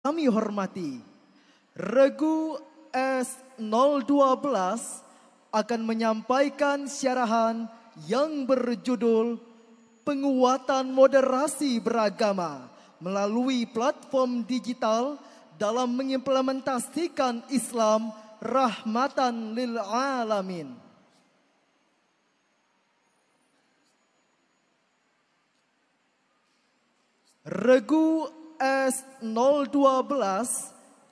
Kami hormati Regu S012 akan menyampaikan syarahan yang berjudul Penguatan Moderasi Beragama melalui platform digital dalam mengimplementasikan Islam rahmatan lil alamin. Regu S012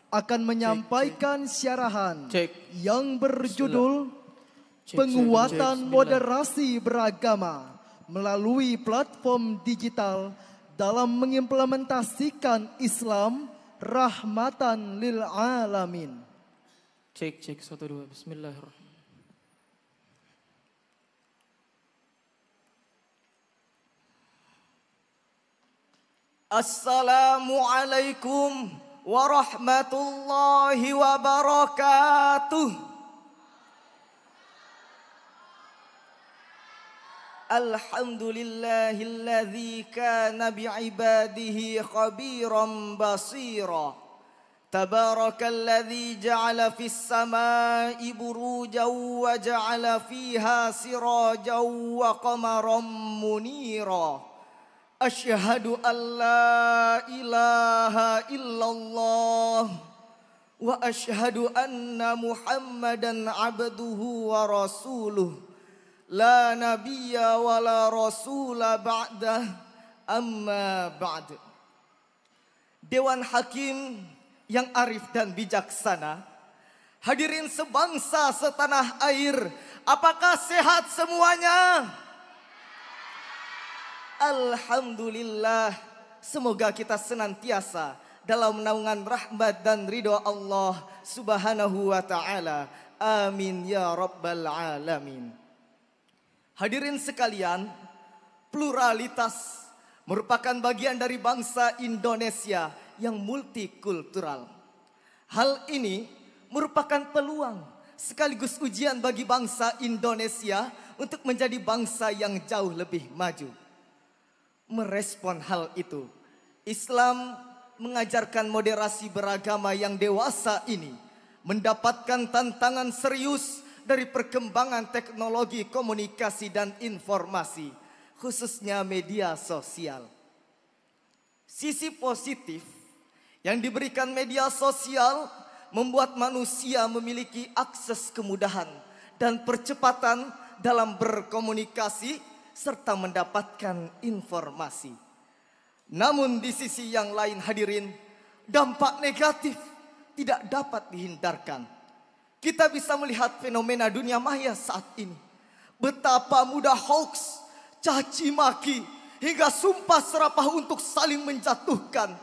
akan menyampaikan syarahan yang berjudul Penguatan Moderasi Beragama melalui platform digital dalam mengimplementasikan Islam rahmatan lil alamin. Cek 1 2 bismillahirrahmanirrahim. Assalamualaikum warahmatullahi wabarakatuh. Alhamdulillahilladzi kana bi'ibadihi khabiran basira. Tabarakalladzi ja'ala fis samai burujan wa ja'ala fiha sirajan wa qamaran munira. Asyhadu an la ilaha illallah wa asyhadu anna Muhammadan abduhu wa rasuluh. La nabiyya wa la rasula ba'dah, amma ba'd. Dewan Hakim yang arif dan bijaksana, hadirin sebangsa setanah air, apakah sehat semuanya? Alhamdulillah, semoga kita senantiasa dalam naungan rahmat dan ridho Allah subhanahu wa ta'ala. Amin ya rabbal alamin. Hadirin sekalian, pluralitas merupakan bagian dari bangsa Indonesia yang multikultural. Hal ini merupakan peluang sekaligus ujian bagi bangsa Indonesia untuk menjadi bangsa yang jauh lebih maju. Merespon hal itu, Islam mengajarkan moderasi beragama yang dewasa ini mendapatkan tantangan serius dari perkembangan teknologi komunikasi dan informasi, khususnya media sosial. Sisi positif yang diberikan media sosial membuat manusia memiliki akses kemudahan dan percepatan dalam berkomunikasi serta mendapatkan informasi. Namun di sisi yang lain hadirin, dampak negatif tidak dapat dihindarkan. Kita bisa melihat fenomena dunia maya saat ini. Betapa mudah hoax, caci maki, hingga sumpah serapah untuk saling menjatuhkan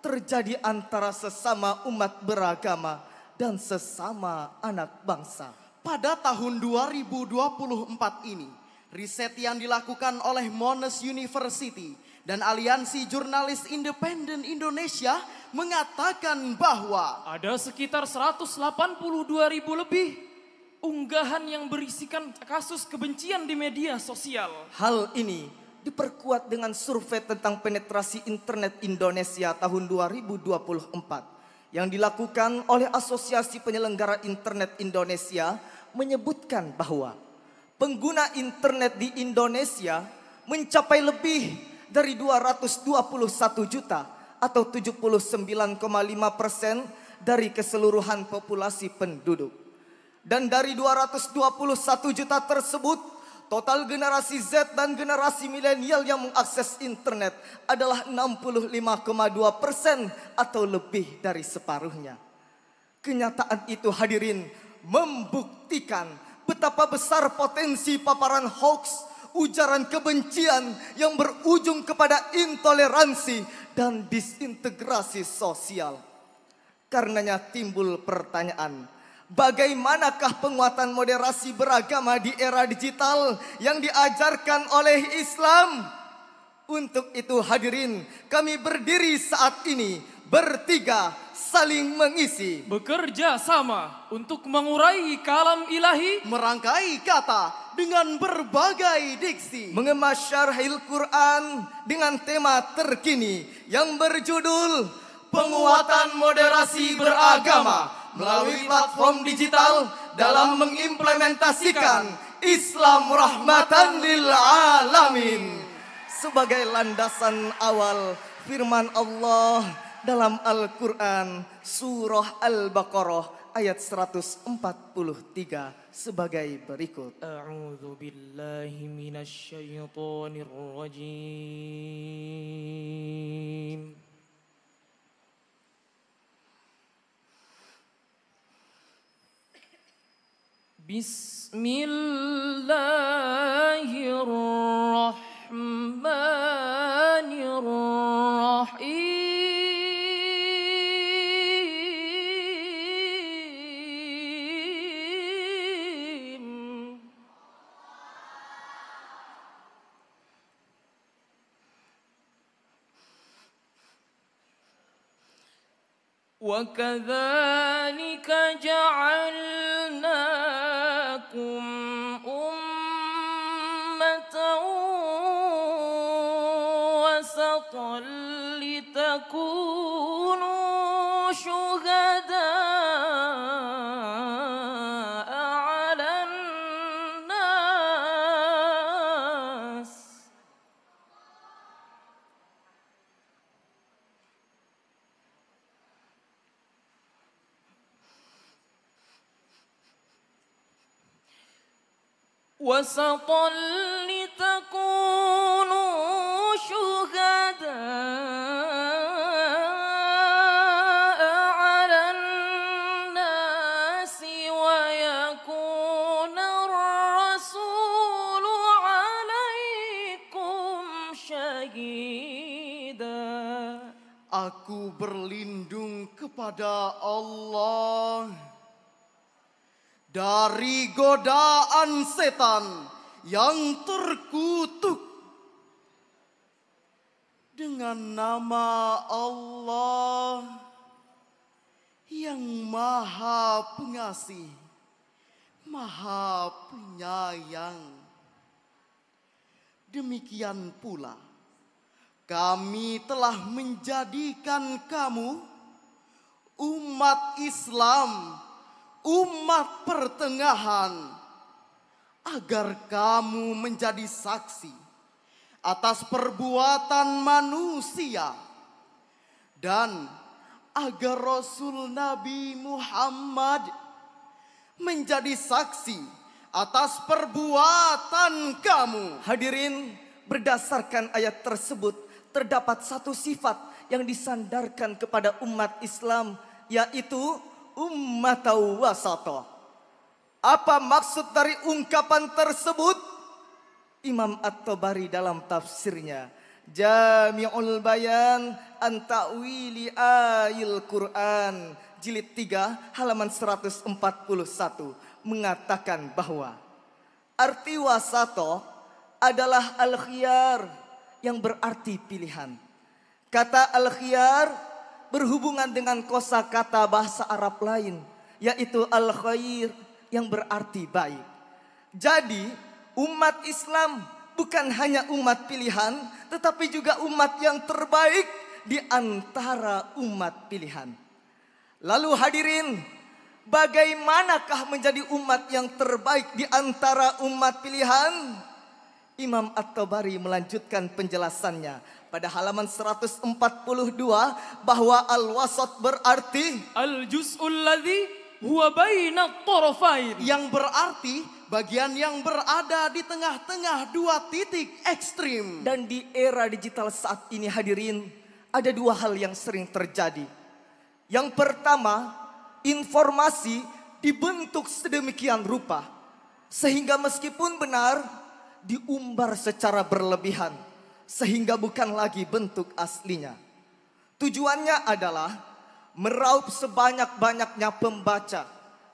terjadi antara sesama umat beragama dan sesama anak bangsa. Pada tahun 2024 ini, riset yang dilakukan oleh Monash University dan Aliansi Jurnalis Independen Indonesia mengatakan bahwa ada sekitar 182.000 lebih unggahan yang berisikan kasus kebencian di media sosial. Hal ini diperkuat dengan survei tentang penetrasi internet Indonesia tahun 2024 yang dilakukan oleh Asosiasi Penyelenggara Internet Indonesia, menyebutkan bahwa pengguna internet di Indonesia mencapai lebih dari 221 juta atau 79,5% dari keseluruhan populasi penduduk. Dan dari 221 juta tersebut, total generasi Z dan generasi milenial yang mengakses internet adalah 65,2% atau lebih dari separuhnya. Kenyataan itu hadirin membuktikan betapa besar potensi paparan hoax, ujaran kebencian yang berujung kepada intoleransi dan disintegrasi sosial. Karenanya timbul pertanyaan, bagaimanakah penguatan moderasi beragama di era digital yang diajarkan oleh Islam? Untuk itu hadirin, kami berdiri saat ini bertiga saling mengisi, bekerja sama untuk mengurai kalam ilahi, merangkai kata dengan berbagai diksi, mengemas syarhil Quran dengan tema terkini yang berjudul penguatan moderasi beragama melalui platform digital dalam mengimplementasikan Islam rahmatan lil alamin. Sebagai landasan awal firman Allah dalam Al-Quran surah Al-Baqarah ayat 143 sebagai berikut. A'udzu billahi minasy syaithanir rajim. Bismillahirrahmanirrahim. وَكَذَلِكَ جَعَلْنَاكُمْ أُمَّةً وَسَطًا لِتَكُونُوا شُهَدَاءَ عَلَى النَّاسِ. وسطا لتكونوا شهداء على الناس ويكون الرسول عليكم شهيدا. Aku berlindung kepada Allah dari godaan setan yang terkutuk. Dengan nama Allah yang Maha Pengasih, Maha Penyayang. Demikian pula kami telah menjadikan kamu umat Islam, umat pertengahan, agar kamu menjadi saksi atas perbuatan manusia dan agar Rasul Nabi Muhammad menjadi saksi atas perbuatan kamu. Hadirin, berdasarkan ayat tersebut terdapat satu sifat yang disandarkan kepada umat Islam, yaitu ummatan wasata. Apa maksud dari ungkapan tersebut? Imam At-Tabari dalam tafsirnya Jami'ul Bayan an Ta'wili Ayil Quran jilid 3 halaman 141 mengatakan bahwa arti wasata adalah al-khiyar yang berarti pilihan. Kata al-khiyar berhubungan dengan kosakata bahasa Arab lain, yaitu al-khair yang berarti baik. Jadi umat Islam bukan hanya umat pilihan, tetapi juga umat yang terbaik di antara umat pilihan. Lalu hadirin, bagaimanakah menjadi umat yang terbaik di antara umat pilihan? Imam At-Tabari melanjutkan penjelasannya pada halaman 142 bahwa al-wasat berarti al-juz'ul ladzi huwa baina at-tarafain, yang berarti bagian yang berada di tengah-tengah dua titik ekstrim. Dan di era digital saat ini hadirin, ada dua hal yang sering terjadi. Yang pertama, informasi dibentuk sedemikian rupa sehingga meskipun benar diumbar secara berlebihan sehingga bukan lagi bentuk aslinya. Tujuannya adalah meraup sebanyak-banyaknya pembaca.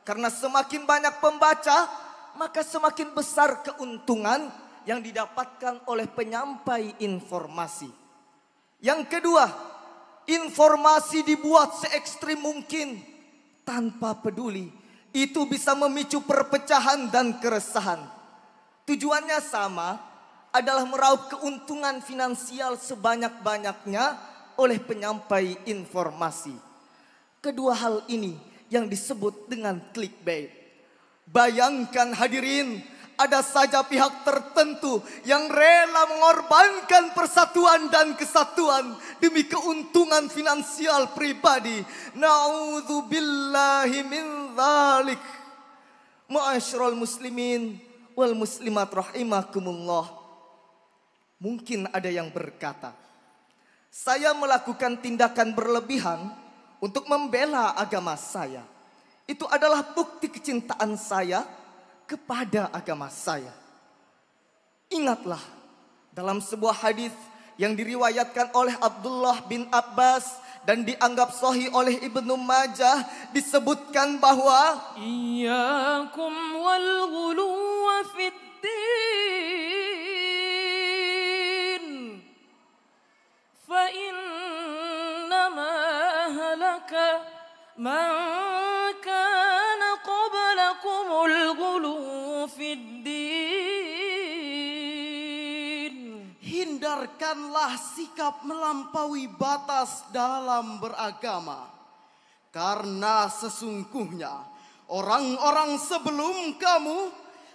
Karena semakin banyak pembaca, maka semakin besar keuntungan yang didapatkan oleh penyampai informasi. Yang kedua, informasi dibuat se-ekstrim mungkin tanpa peduli. Itu bisa memicu perpecahan dan keresahan. Tujuannya sama, adalah meraup keuntungan finansial sebanyak-banyaknya oleh penyampai informasi. Kedua hal ini yang disebut dengan clickbait. Bayangkan hadirin, ada saja pihak tertentu yang rela mengorbankan persatuan dan kesatuan demi keuntungan finansial pribadi. Na'udzubillahi min dzalik. Ma'asyiral muslimin wal muslimat rahimakumullah. Mungkin ada yang berkata, saya melakukan tindakan berlebihan untuk membela agama saya. Itu adalah bukti kecintaan saya kepada agama saya. Ingatlah, dalam sebuah hadis yang diriwayatkan oleh Abdullah bin Abbas dan dianggap sahih oleh Ibnu Majah, disebutkan bahwa Iyyakum wal ghuluwa fid din fa innama halaka man kana qablakumul ghuluw fid din. Hindarkanlah sikap melampaui batas dalam beragama, karena sesungguhnya orang-orang sebelum kamu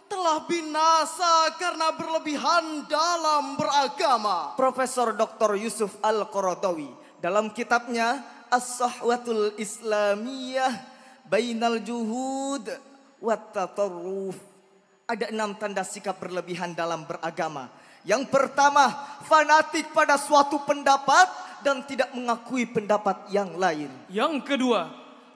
telah binasa karena berlebihan dalam beragama. Profesor Dr. Yusuf Al-Qaradawi dalam kitabnya As-Sahwatul Islamiyah Bainal Juhud wat Tatarruf, ada 6 tanda sikap berlebihan dalam beragama. Yang pertama, fanatik pada suatu pendapat dan tidak mengakui pendapat yang lain. Yang kedua,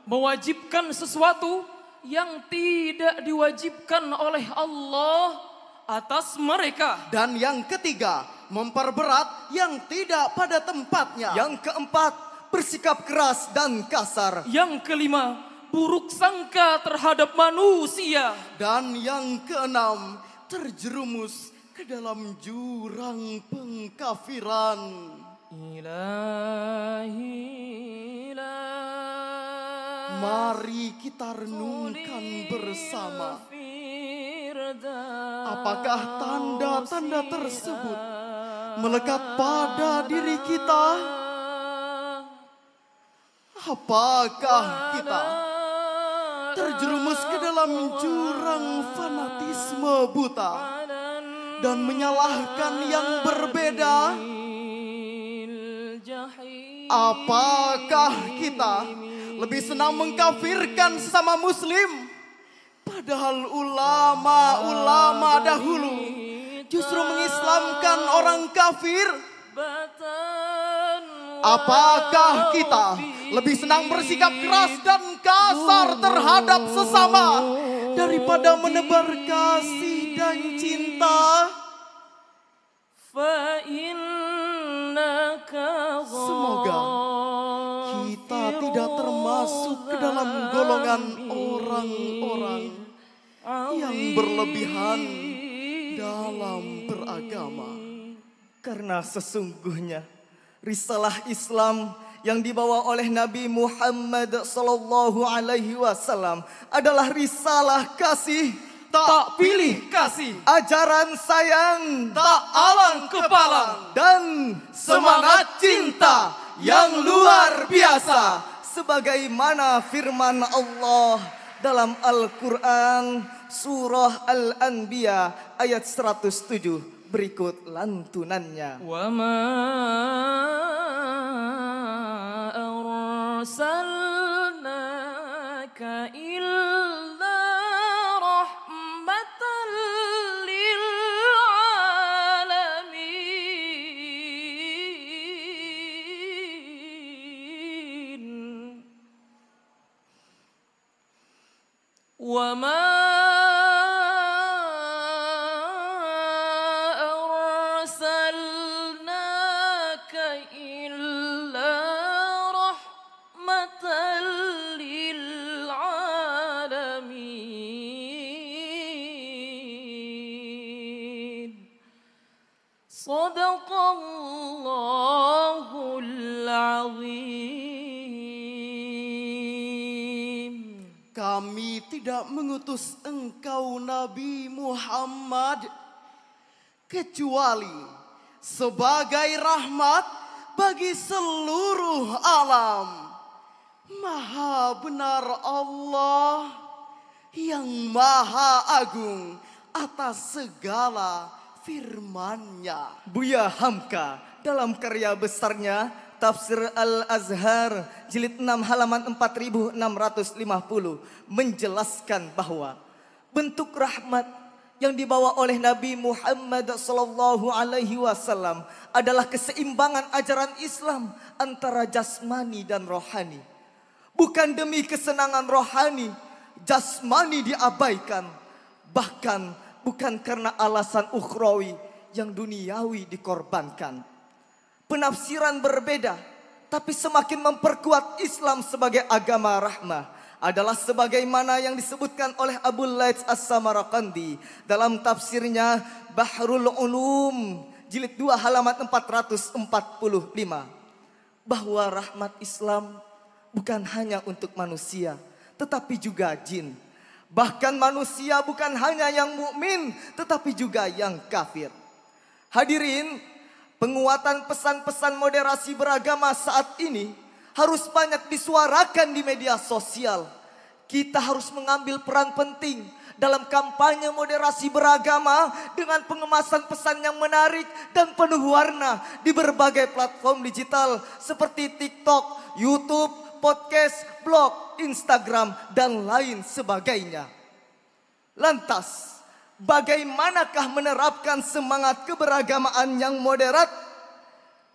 mewajibkan sesuatu yang tidak diwajibkan oleh Allah atas mereka. Dan yang ketiga, memperberat yang tidak pada tempatnya. Yang keempat, bersikap keras dan kasar. Yang kelima, buruk sangka terhadap manusia. Dan yang keenam, terjerumus ke dalam jurang pengkafiran. Ilahi mari kita renungkan bersama. Apakah tanda-tanda tersebut melekat pada diri kita? Apakah kita terjerumus ke dalam jurang fanatisme buta dan menyalahkan yang berbeda? Apakah kita lebih senang mengkafirkan sesama muslim, padahal ulama-ulama dahulu justru mengislamkan orang kafir? Apakah kita lebih senang bersikap keras dan kasar terhadap sesama daripada menebar kasih dan cinta? Semoga kita tidak termasuk ke dalam golongan orang-orang yang berlebihan dalam beragama. Karena sesungguhnya risalah Islam yang dibawa oleh Nabi Muhammad sallallahu alaihi wasallam adalah risalah kasih, tak pilih kasih, ajaran sayang, tak alang kepala, dan semangat cinta yang luar biasa. Sebagaimana firman Allah dalam Al-Quran surah Al-Anbiya ayat 107. Berikut lantunannya. Wa ma arsalnaka illa rahmatan lil alamin. Wa ma Sadaqallahul azim. Kami tidak mengutus engkau Nabi Muhammad kecuali sebagai rahmat bagi seluruh alam. Maha benar Allah yang maha agung atas segala firman-Nya. Buya Hamka dalam karya besarnya Tafsir Al-Azhar jilid 6 halaman 4650 menjelaskan bahwa bentuk rahmat yang dibawa oleh Nabi Muhammad sallallahu alaihi wasallam adalah keseimbangan ajaran Islam antara jasmani dan rohani. Bukan demi kesenangan rohani, jasmani diabaikan. Bahkan bukan karena alasan ukhrawi yang duniawi dikorbankan. Penafsiran berbeda, tapi semakin memperkuat Islam sebagai agama rahmah adalah sebagaimana yang disebutkan oleh Abu Laits As-Samarqandi dalam tafsirnya Bahrul Ulum jilid 2 halaman 445, bahwa rahmat Islam bukan hanya untuk manusia, tetapi juga jin. Bahkan manusia bukan hanya yang mukmin, tetapi juga yang kafir. Hadirin, penguatan pesan-pesan moderasi beragama saat ini harus banyak disuarakan di media sosial. Kita harus mengambil peran penting dalam kampanye moderasi beragama dengan pengemasan pesan yang menarik dan penuh warna di berbagai platform digital seperti TikTok, YouTube, podcast, blog, Instagram, dan lain sebagainya. Lantas, bagaimanakah menerapkan semangat keberagamaan yang moderat?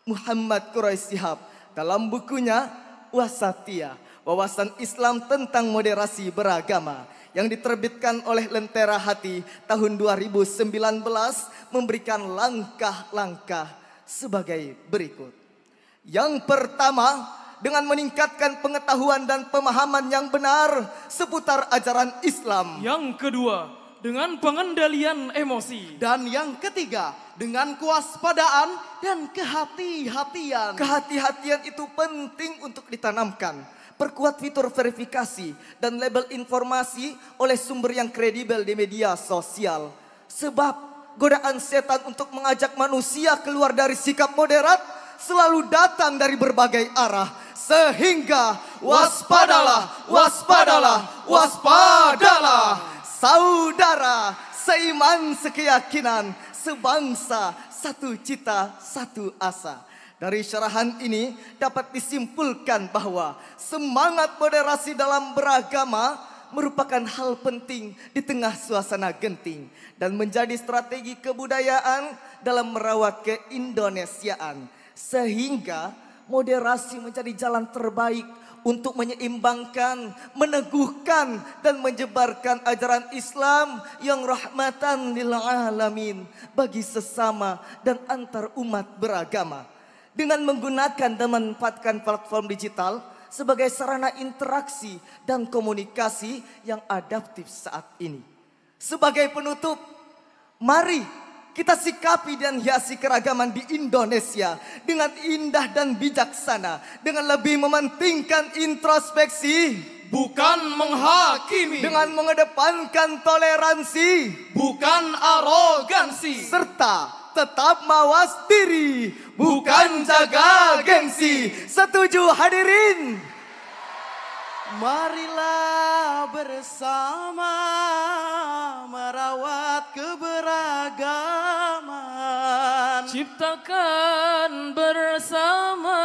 Muhammad Quraish Shihab dalam bukunya Wasatiyah, Wawasan Islam tentang Moderasi Beragama, yang diterbitkan oleh Lentera Hati tahun 2019 memberikan langkah-langkah sebagai berikut. Yang pertama, dengan meningkatkan pengetahuan dan pemahaman yang benar seputar ajaran Islam. Yang kedua, dengan pengendalian emosi. Dan yang ketiga, dengan kewaspadaan dan kehati-hatian. Kehati-hatian itu penting untuk ditanamkan. Perkuat fitur verifikasi dan label informasi oleh sumber yang kredibel di media sosial. Sebab godaan setan untuk mengajak manusia keluar dari sikap moderat selalu datang dari berbagai arah. Sehingga waspadalah, waspadalah, waspadalah. Saudara, seiman, sekeyakinan, sebangsa, satu cita, satu asa. Dari syarahan ini dapat disimpulkan bahwa semangat moderasi dalam beragama merupakan hal penting di tengah suasana genting dan menjadi strategi kebudayaan dalam merawat keindonesiaan. Sehingga moderasi menjadi jalan terbaik untuk menyeimbangkan, meneguhkan, dan menyebarkan ajaran Islam yang rahmatan lil alamin bagi sesama dan antar umat beragama. Dengan menggunakan dan memanfaatkan platform digital sebagai sarana interaksi dan komunikasi yang adaptif saat ini. Sebagai penutup, mari kita sikapi dan hiasi keragaman di Indonesia dengan indah dan bijaksana, dengan lebih mementingkan introspeksi, bukan menghakimi, dengan mengedepankan toleransi, bukan arogansi, serta tetap mawas diri, bukan jaga gengsi. Setuju hadirin? Marilah bersama merawat keberagaman. Ciptakan bersama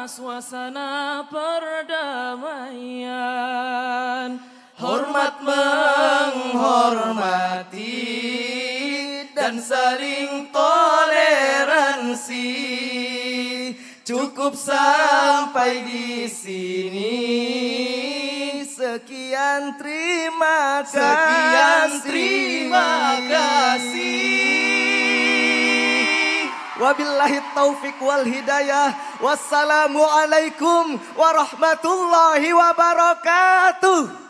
suasana perdamaian. Hormat menghormati dan saling toleransi. Cukup sampai di sini. Sekian terima kasih. Sekian terima kasih. Wabillahi taufik wal hidayah. Wassalamualaikum warahmatullahi wabarakatuh.